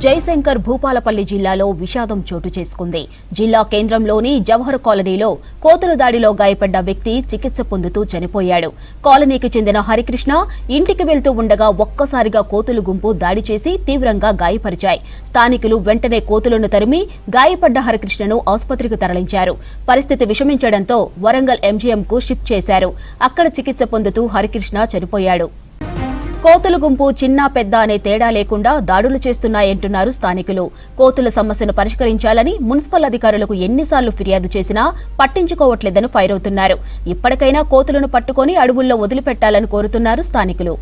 జయశంకర్ భూపాలపల్లి జిల్లాలో విషాదం చోటు చేసుకుంది. జిల్లా కేంద్రంలోని జవహర్ కాలనీలో కోతుల దాడిలో గాయపడ్డ వ్యక్తి చికిత్స పొందుతూ చనిపోయాడు. కాలనీకి చెందిన హరికృష్ణ ఇంటికి వెళ్తూ ఉండగా ఒక్కసారిగా కోతుల గుంపు దాడి చేసి తీవ్రంగా గాయపరిచాయి. స్థానికులు వెంటనే కోతులను తరిమి గాయపడ్డ హరికృష్ణను ఆసుపత్రికి తరలించారు. పరిస్థితి విషమించడంతో వరంగల్ ఎంజీఎంకు షిఫ్ట్ చేశారు. అక్కడ చికిత్స పొందుతూ హరికృష్ణ చనిపోయాడు. కోతుల గుంపు చిన్న పెద్ద అనే తేడా లేకుండా దాడులు చేస్తున్నాయంటున్నారు స్థానికులు. కోతుల సమస్యను పరిష్కరించాలని మున్సిపల్ అధికారులకు ఎన్నిసార్లు ఫిర్యాదు చేసినా పట్టించుకోవట్లేదని ఫైర్ అవుతున్నారు. ఇప్పటికైనా కోతులను పట్టుకొని అడవుల్లో వదిలిపెట్టాలని కోరుతున్నారు స్థానికులు.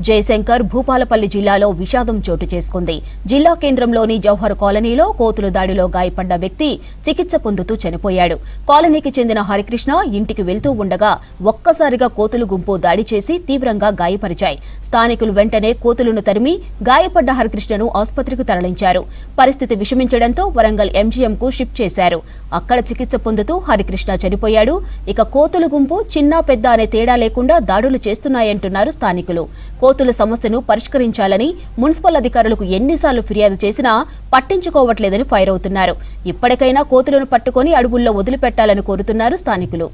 జయశంకర్ భూపాలపల్లి జిల్లాలో విషాదం చోటు చేసుకుంది. జిల్లా కేంద్రంలోని జవహర్ కాలనీలో కోతుల దాడిలో గాయపడ్డ వ్యక్తి చికిత్స పొందుతూ చనిపోయాడు. కాలనీకి చెందిన హరికృష్ణ ఇంటికి వెళ్తూ ఉండగా ఒక్కసారిగా కోతుల గుంపు దాడి చేసి తీవ్రంగా గాయపరిచాయి. స్థానికులు వెంటనే కోతులను తరిమి గాయపడ్డ హరికృష్ణను ఆసుపత్రికి తరలించారు. పరిస్థితి విషమించడంతో వరంగల్ ఎంజీఎంకు షిఫ్ట్ చేశారు. అక్కడ చికిత్స పొందుతూ హరికృష్ణ చనిపోయాడు. ఇక కోతుల గుంపు చిన్న పెద్ద అనే తేడా లేకుండా దాడులు చేస్తున్నాయంటున్నారు స్థానికులు. కోతుల సమస్యను పరిష్కరించాలని మున్సిపల్ అధికారులకు ఎన్నిసార్లు ఫిర్యాదు చేసినా పట్టించుకోవట్లేదని ఫైర్ అవుతున్నారు. ఇప్పటికైనా కోతులను పట్టుకొని అడవుల్లో వదిలిపెట్టాలని కోరుతున్నారు స్థానికులు.